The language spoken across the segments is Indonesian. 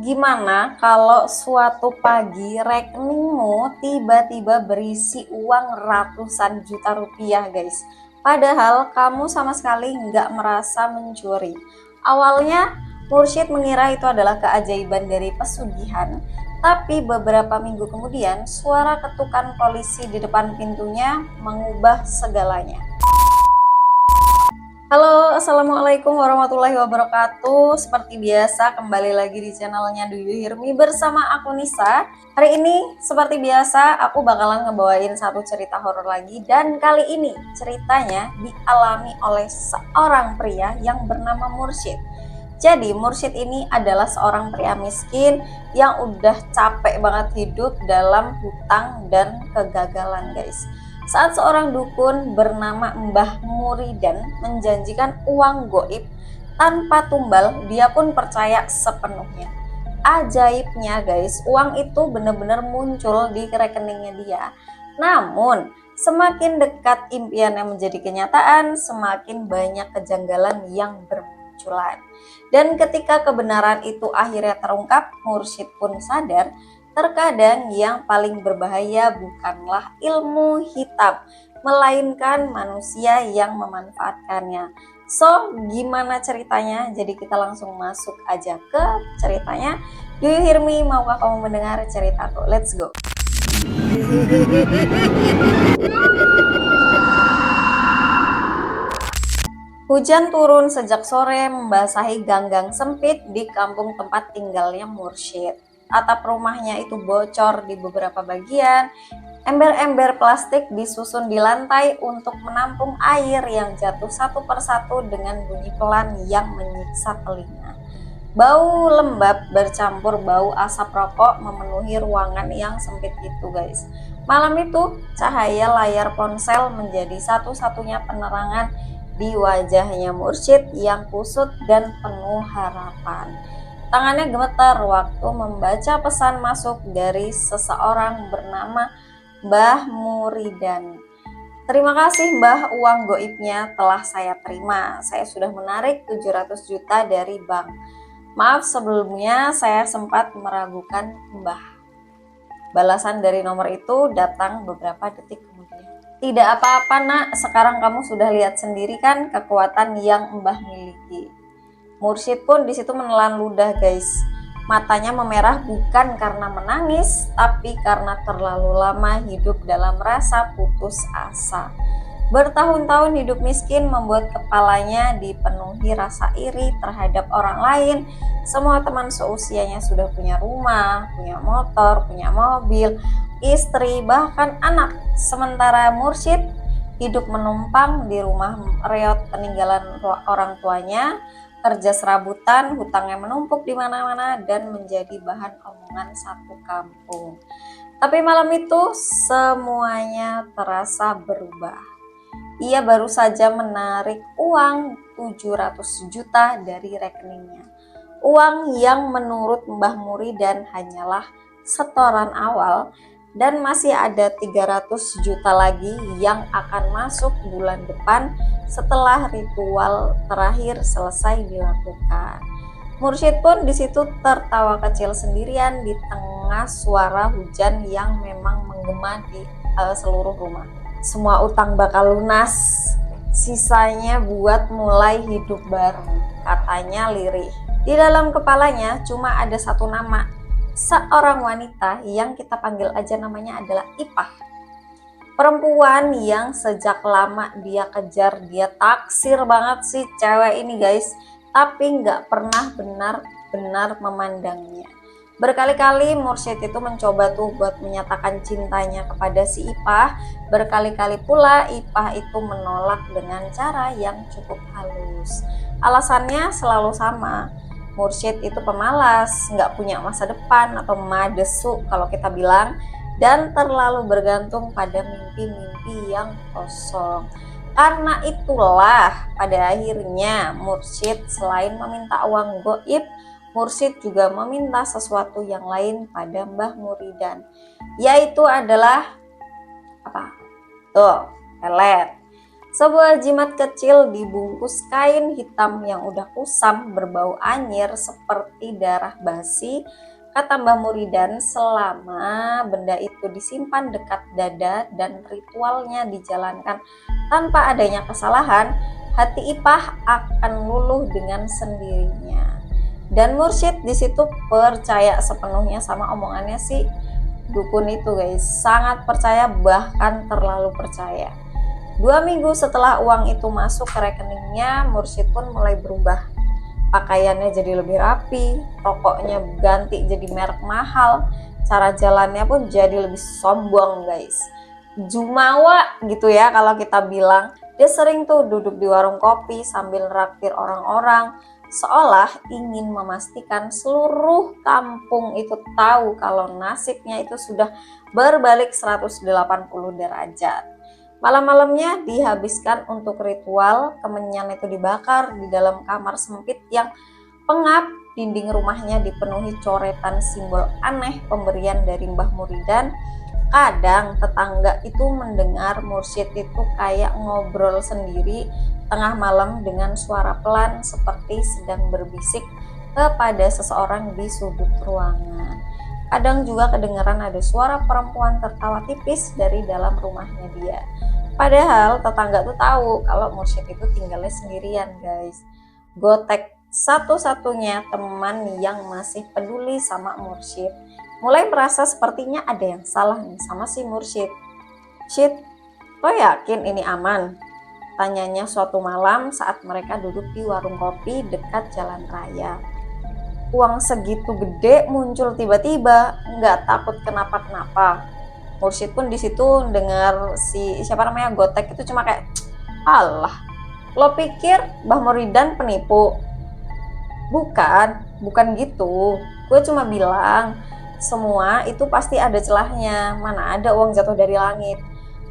Gimana kalau suatu pagi rekeningmu tiba-tiba berisi uang ratusan juta rupiah, guys? Padahal kamu sama sekali nggak merasa mencuri. Awalnya, Mursyid mengira itu adalah keajaiban dari pesugihan, tapi beberapa minggu kemudian, suara ketukan polisi di depan pintunya mengubah segalanya. Halo, assalamualaikum warahmatullahi wabarakatuh. Seperti biasa, kembali lagi di channelnya Do You Hear Me bersama aku Nisa. Hari ini, seperti biasa, aku bakalan ngebawain satu cerita horor lagi. Dan kali ini, ceritanya dialami oleh seorang pria yang bernama Mursyid. Jadi, Mursyid ini adalah seorang pria miskin yang udah capek banget hidup dalam hutang dan kegagalan, guys. Saat seorang dukun bernama Mbah Muridan menjanjikan uang goib tanpa tumbal, dia pun percaya sepenuhnya. Ajaibnya guys, uang itu benar-benar muncul di rekeningnya dia. Namun, semakin dekat impiannya menjadi kenyataan, semakin banyak kejanggalan yang bermunculan. Dan ketika kebenaran itu akhirnya terungkap, Mursyid pun sadar terkadang yang paling berbahaya bukanlah ilmu hitam, melainkan manusia yang memanfaatkannya. So, gimana ceritanya? Jadi kita langsung masuk aja ke ceritanya. Do you hear me? Maukah kamu mendengar ceritaku? Let's go. Hujan turun sejak sore membasahi gang-gang sempit di kampung tempat tinggalnya Mursyid. Atap rumahnya itu bocor di beberapa bagian, ember-ember plastik disusun di lantai untuk menampung air yang jatuh satu persatu dengan bunyi pelan yang menyiksa telinga. Bau lembab bercampur bau asap rokok memenuhi ruangan yang sempit itu, guys. Malam itu, cahaya layar ponsel menjadi satu-satunya penerangan di wajahnya Mursyid yang kusut dan penuh harapan. Tangannya gemetar waktu membaca pesan masuk dari seseorang bernama Mbah Muridan. Terima kasih Mbah, uang goibnya telah saya terima. Saya sudah menarik 700 juta dari bank. Maaf sebelumnya saya sempat meragukan Mbah. Balasan dari nomor itu datang beberapa detik kemudian. Tidak apa-apa nak, sekarang kamu sudah lihat sendiri kan kekuatan yang Mbah miliki. Mursyid pun di situ menelan ludah, guys. Matanya memerah bukan karena menangis, tapi karena terlalu lama hidup dalam rasa putus asa. Bertahun-tahun hidup miskin membuat kepalanya dipenuhi rasa iri terhadap orang lain. Semua teman seusianya sudah punya rumah, punya motor, punya mobil, istri, bahkan anak. Sementara Mursyid hidup menumpang di rumah reot peninggalan orang tuanya, kerja serabutan, hutangnya menumpuk di mana-mana dan menjadi bahan omongan satu kampung. Tapi malam itu semuanya terasa berubah. Ia baru saja menarik uang 700 juta dari rekeningnya. Uang yang menurut Mbah Muridan hanyalah setoran awal dan masih ada 300 juta lagi yang akan masuk bulan depan setelah ritual terakhir selesai dilakukan. Mursyid pun di situ tertawa kecil sendirian di tengah suara hujan yang memang menggema di seluruh rumah. Semua utang bakal lunas, sisanya buat mulai hidup baru, katanya lirih. Di dalam kepalanya cuma ada satu nama, seorang wanita yang kita panggil aja namanya adalah Ipah. Perempuan yang sejak lama dia kejar, dia taksir banget sih cewek ini guys, tapi nggak pernah benar-benar memandangnya. Berkali-kali Mursyid itu mencoba tuh buat menyatakan cintanya kepada si Ipah. Berkali-kali pula Ipah itu menolak dengan cara yang cukup halus. Alasannya selalu sama, Mursyid itu pemalas, nggak punya masa depan atau madesu kalau kita bilang, dan terlalu bergantung pada mimpi-mimpi yang kosong. Karena itulah pada akhirnya Mursyid selain meminta uang goib, Mursyid juga meminta sesuatu yang lain pada Mbah Muridan, yaitu adalah apa? Tuh, pelet. Sebuah jimat kecil dibungkus kain hitam yang udah kusam berbau anyir seperti darah basi, kata Mbah Muridan. Selama benda itu disimpan dekat dada dan ritualnya dijalankan tanpa adanya kesalahan, hati Ipah akan luluh dengan sendirinya. Dan mursyid di situ percaya sepenuhnya sama omongannya si dukun itu guys, sangat percaya, bahkan terlalu percaya. 2 minggu setelah uang itu masuk ke rekeningnya, mursyid pun mulai berubah. Pakaiannya jadi lebih rapi, rokoknya ganti jadi merek mahal, cara jalannya pun jadi lebih sombong guys. Jumawa gitu ya kalau kita bilang. Dia sering tuh duduk di warung kopi sambil raktir orang-orang, seolah ingin memastikan seluruh kampung itu tahu kalau nasibnya itu sudah berbalik 180 derajat. Malam-malamnya dihabiskan untuk ritual, kemenyan itu dibakar di dalam kamar sempit yang pengap. Dinding rumahnya dipenuhi coretan simbol aneh pemberian dari Mbah Muridan. Kadang tetangga itu mendengar mursyid itu kayak ngobrol sendiri tengah malam dengan suara pelan seperti sedang berbisik kepada seseorang di sudut ruangan. Kadang juga kedengaran ada suara perempuan tertawa tipis dari dalam rumahnya dia. Padahal tetangga tuh tahu kalau mursyid itu tinggalnya sendirian guys. Gotek satu-satunya teman yang masih peduli sama mursyid mulai merasa sepertinya ada yang salah nih sama si mursyid. "Syid, lo yakin ini aman?" tanyanya suatu malam saat mereka duduk di warung kopi dekat jalan raya. Uang segitu gede muncul tiba-tiba, nggak takut kenapa-kenapa. Mursyid pun di situ dengar si siapa namanya Gotek itu cuma kayak, "Alah, lo pikir Mbah Muridan penipu?" Bukan gitu. Gue cuma bilang, semua itu pasti ada celahnya, mana ada uang jatuh dari langit.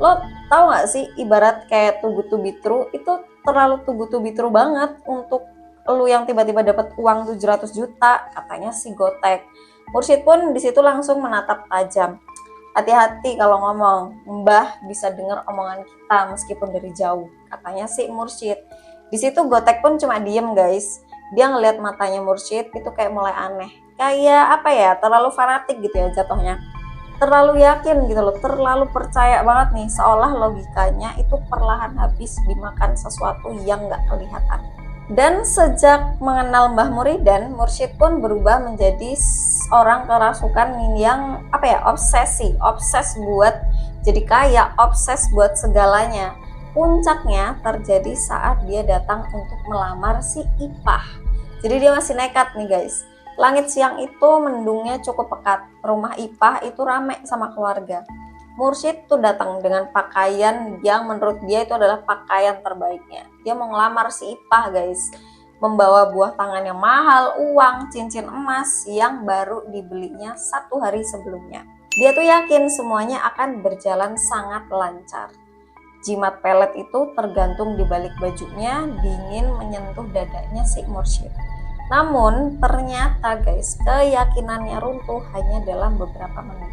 Lo tahu gak sih, ibarat kayak Too Good To Be True, itu terlalu Too Good To Be True banget untuk lu yang tiba-tiba dapat uang 700 juta, katanya si Gotek. Mursyid pun di situ langsung menatap tajam. "Hati-hati kalau ngomong, Mbah bisa dengar omongan kita meskipun dari jauh," katanya si Mursyid. Di situ Gotek pun cuma diem guys. Dia ngelihat matanya mursyid itu kayak mulai aneh. Kayak apa ya, terlalu fanatik gitu ya jatuhnya. Terlalu yakin gitu loh, terlalu percaya banget nih. Seolah logikanya itu perlahan habis dimakan sesuatu yang gak kelihatan. Dan sejak mengenal Mbah Muridan, mursyid pun berubah menjadi orang kerasukan yang apa ya, obses buat jadi kaya, obses buat segalanya. Puncaknya terjadi saat dia datang untuk melamar si Ipah. Jadi dia masih nekat nih guys. Langit siang itu mendungnya cukup pekat. Rumah Ipah itu rame sama keluarga. Mursyid tuh datang dengan pakaian yang menurut dia itu adalah pakaian terbaiknya. Dia mau ngelamar si Ipah guys. Membawa buah tangan yang mahal, uang, cincin emas yang baru dibelinya 1 hari sebelumnya. Dia tuh yakin semuanya akan berjalan sangat lancar. Jimat pelet itu tergantung di balik bajunya, dingin menyentuh dadanya si mursyid. Namun ternyata guys, keyakinannya runtuh hanya dalam beberapa menit.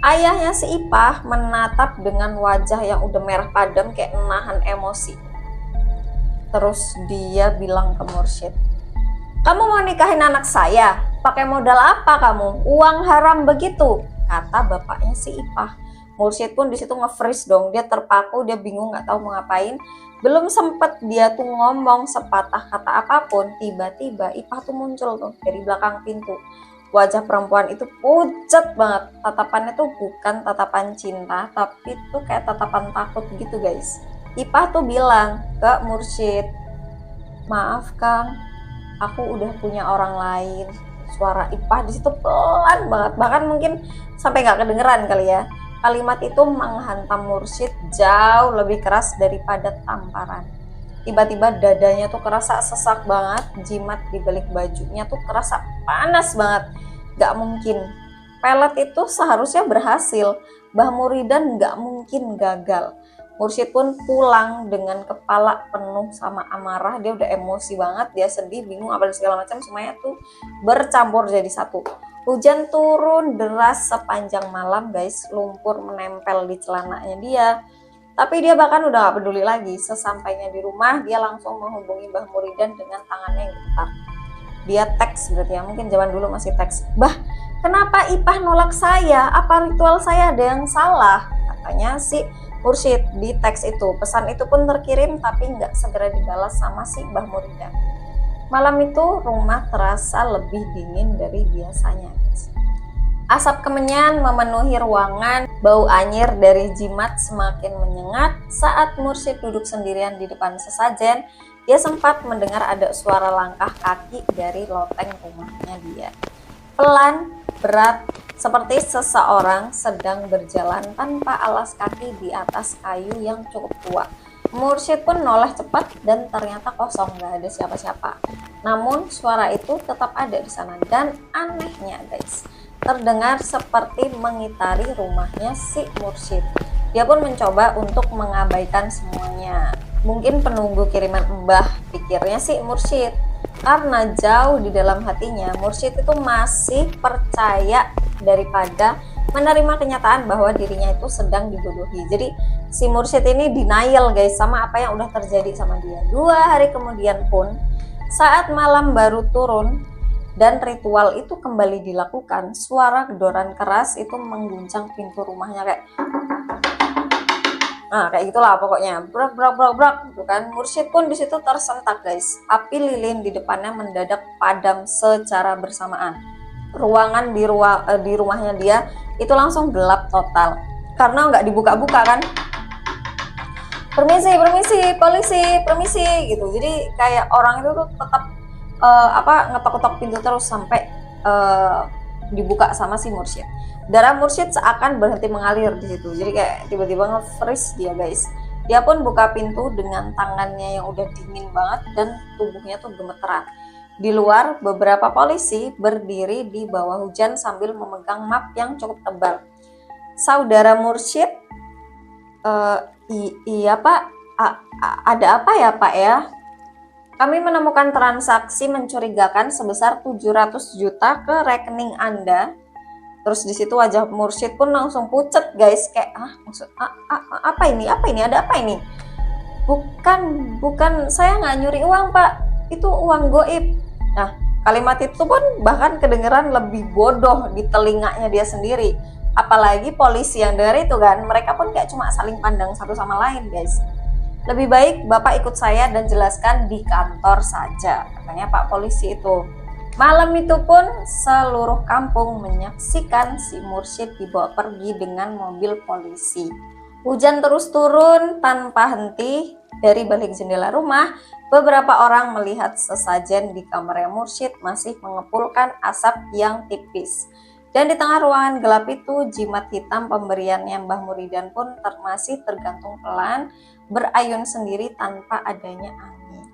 Ayahnya si Ipah menatap dengan wajah yang udah merah padam kayak nahan emosi. Terus dia bilang ke mursyid, "Kamu mau nikahin anak saya? Pakai modal apa kamu? Uang haram begitu," kata bapaknya si Ipah. Mursyid pun di situ nge-freeze dong, dia terpaku, dia bingung nggak tahu mau ngapain. Belum sempet dia tuh ngomong sepatah kata apapun, tiba-tiba Ipah tuh muncul tuh dari belakang pintu. Wajah perempuan itu pucat banget, tatapannya tuh bukan tatapan cinta, tapi tuh kayak tatapan takut gitu guys. Ipah tuh bilang ke mursyid, "Maaf Kang, aku udah punya orang lain." Suara Ipah di situ pelan banget, bahkan mungkin sampai nggak kedengeran kali ya. Kalimat itu menghantam mursyid jauh lebih keras daripada tamparan. Tiba-tiba dadanya tuh kerasa sesak banget, jimat di balik bajunya tuh kerasa panas banget. Gak mungkin. Pelet itu seharusnya berhasil, Mbah Muridan gak mungkin gagal. Mursyid pun pulang dengan kepala penuh sama amarah, dia udah emosi banget, dia sedih, bingung, apa dan segala macam, semuanya tuh bercampur jadi satu. Hujan turun deras sepanjang malam guys, lumpur menempel di celananya dia. Tapi dia bahkan udah gak peduli lagi. Sesampainya di rumah, dia langsung menghubungi Mbah Muridan dengan tangannya yang gemetar. Dia teks berarti ya, mungkin zaman dulu masih teks. Bah, kenapa Ipah nolak saya? Apa ritual saya ada yang salah? Katanya si Mursyid di teks itu. Pesan itu pun terkirim tapi nggak segera dibalas sama si Mbah Muridan. Malam itu rumah terasa lebih dingin dari biasanya. Asap kemenyan memenuhi ruangan, bau anyir dari jimat semakin menyengat. Saat Mursyid duduk sendirian di depan sesajen, dia sempat mendengar ada suara langkah kaki dari loteng rumahnya dia. Pelan, berat, seperti seseorang sedang berjalan tanpa alas kaki di atas kayu yang cukup tua. Mursyid pun noleh cepat dan ternyata kosong, gak ada siapa-siapa. Namun suara itu tetap ada di sana dan anehnya guys, terdengar seperti mengitari rumahnya si Mursyid. Dia pun mencoba untuk mengabaikan semuanya. Mungkin penunggu kiriman Mbah, pikirnya si Mursyid. Karena jauh di dalam hatinya, Mursyid itu masih percaya daripada menerima kenyataan bahwa dirinya itu sedang dibodohi. Jadi si Mursyid ini denial guys sama apa yang udah terjadi sama dia. 2 hari kemudian pun, saat malam baru turun dan ritual itu kembali dilakukan, suara gedoran keras itu mengguncang pintu rumahnya kayak gitulah pokoknya, brak brak brak brak gitu kan. Mursyid pun di situ tersentak guys. Api lilin di depannya mendadak padam secara bersamaan. Ruangan di rumahnya dia itu langsung gelap total karena nggak dibuka-buka kan. Permisi, polisi, permisi gitu. Jadi kayak orang itu tuh tetap ngetok-ketok pintu terus sampai dibuka sama si Mursyid. Darah Mursyid seakan berhenti mengalir di situ. Jadi kayak tiba-tiba nge-freeze dia guys. Dia pun buka pintu dengan tangannya yang udah dingin banget dan tubuhnya tuh gemeteran. Di luar, beberapa polisi berdiri di bawah hujan sambil memegang map yang cukup tebal. Saudara Mursyid, iya Pak, ada apa ya Pak ya? Kami menemukan transaksi mencurigakan sebesar 700 juta ke rekening Anda. Terus di situ wajah Mursyid pun langsung pucet guys, kayak maksud apa ini? Ada apa ini? Bukan saya nggak nyuri uang Pak, itu uang goib. Nah, kalimat itu pun bahkan kedengeran lebih bodoh di telinganya dia sendiri. Apalagi polisi yang dengar itu kan, mereka pun kayak cuma saling pandang satu sama lain guys. Lebih baik Bapak ikut saya dan jelaskan di kantor saja, katanya Pak polisi itu. Malam itu pun seluruh kampung menyaksikan si Mursyid dibawa pergi dengan mobil polisi. Hujan terus turun tanpa henti. Dari balik jendela rumah, beberapa orang melihat sesajen di kamarnya Mursyid masih mengepulkan asap yang tipis. Dan di tengah ruangan gelap itu, jimat hitam pemberiannya Mbah Muridan pun masih tergantung pelan, berayun sendiri tanpa adanya angin.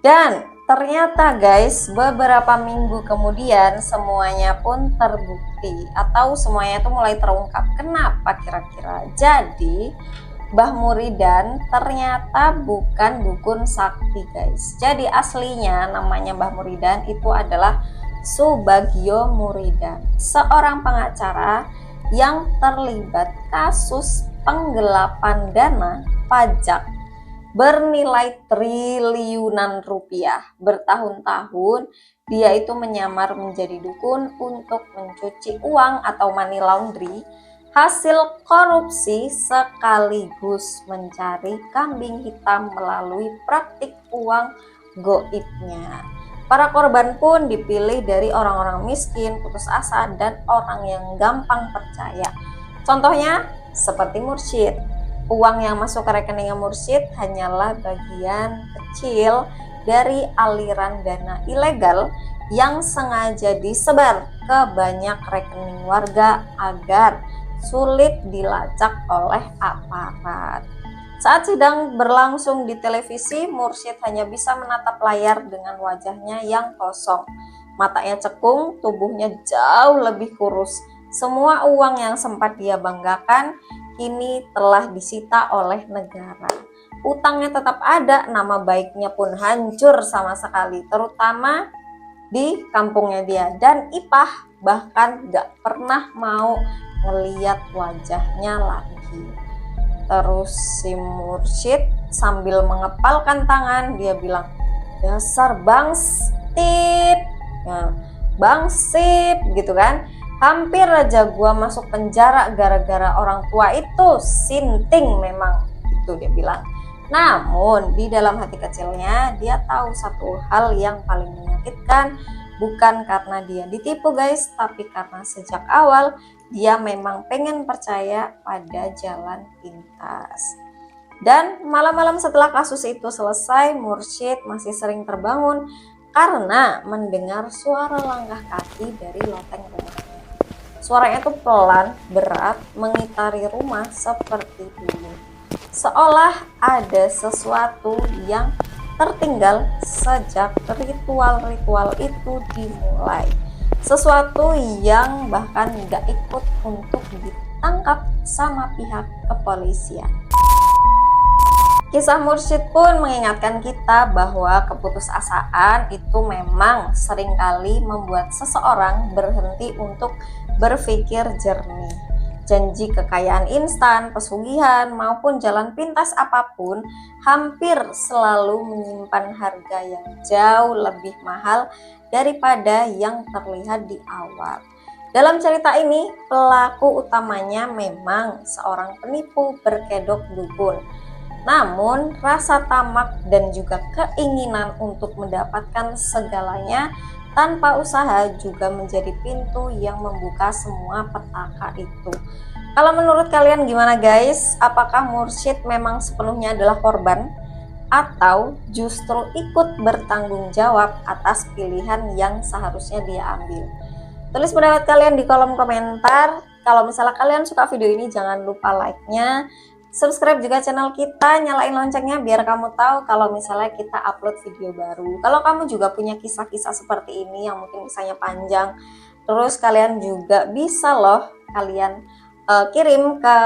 Dan ternyata guys, beberapa minggu kemudian semuanya pun terbukti atau semuanya itu mulai terungkap. Kenapa kira-kira? Jadi Mbah Muridan ternyata bukan dukun sakti guys. Jadi aslinya namanya Mbah Muridan itu adalah Subagio Muridan, seorang pengacara yang terlibat kasus penggelapan dana pajak bernilai triliunan rupiah. Bertahun-tahun dia itu menyamar menjadi dukun untuk mencuci uang atau money laundry, hasil korupsi sekaligus mencari kambing hitam melalui praktik uang goibnya. Para korban pun dipilih dari orang-orang miskin, putus asa, dan orang yang gampang percaya. Contohnya seperti Mursyid. Uang yang masuk ke rekeningnya Mursyid hanyalah bagian kecil dari aliran dana ilegal yang sengaja disebar ke banyak rekening warga agar sulit dilacak oleh aparat. Saat sidang berlangsung di televisi, Mursyid hanya bisa menatap layar dengan wajahnya yang kosong. Matanya cekung, tubuhnya jauh lebih kurus. Semua uang yang sempat dia banggakan kini telah disita oleh negara. Utangnya tetap ada, nama baiknya pun hancur sama sekali, terutama di kampungnya dia. Dan Ipah bahkan gak pernah mau ngeliat wajahnya lagi. Terus si Mursyid sambil mengepalkan tangan dia bilang, dasar bangsip, ya, bangsip gitu kan. Hampir aja gua masuk penjara gara-gara orang tua itu sinting memang, itu dia bilang. Namun di dalam hati kecilnya dia tahu satu hal yang paling menyakitkan, bukan karena dia ditipu guys, tapi karena sejak awal dia memang pengen percaya pada jalan pintas. Dan malam-malam setelah kasus itu selesai, Mursyid masih sering terbangun karena mendengar suara langkah kaki dari loteng rumahnya. Suaranya tuh pelan, berat, mengitari rumah seperti dulu. Seolah ada sesuatu yang tertinggal sejak ritual-ritual itu dimulai. Sesuatu yang bahkan gak ikut untuk ditangkap sama pihak kepolisian. Kisah Mursyid pun mengingatkan kita bahwa keputusasaan itu memang seringkali membuat seseorang berhenti untuk berpikir jernih. Janji kekayaan instan, pesugihan, maupun jalan pintas apapun hampir selalu menyimpan harga yang jauh lebih mahal daripada yang terlihat di awal. Dalam cerita ini, pelaku utamanya memang seorang penipu berkedok dukun. Namun, rasa tamak dan juga keinginan untuk mendapatkan segalanya tanpa usaha juga menjadi pintu yang membuka semua petaka itu. Kalau menurut kalian gimana guys? Apakah Mursyid memang sepenuhnya adalah korban? Atau justru ikut bertanggung jawab atas pilihan yang seharusnya dia ambil? Tulis pendapat kalian di kolom komentar. Kalau misalnya kalian suka video ini, jangan lupa like-nya. Subscribe juga channel kita, nyalain loncengnya biar kamu tahu kalau misalnya kita upload video baru. Kalau kamu juga punya kisah-kisah seperti ini yang mungkin kisahnya panjang, terus kalian juga bisa loh kalian kirim ke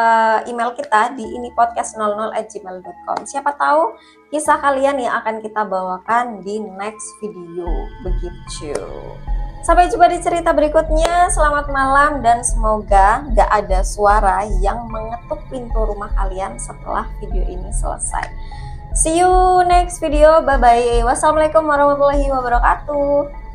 email kita di inipodcast00@gmail.com. Siapa tahu kisah kalian yang akan kita bawakan di next video. Begitu. Sampai jumpa di cerita berikutnya. Selamat malam dan semoga gak ada suara yang mengetuk pintu rumah kalian setelah video ini selesai. See you next video. Bye bye. Wassalamualaikum warahmatullahi wabarakatuh.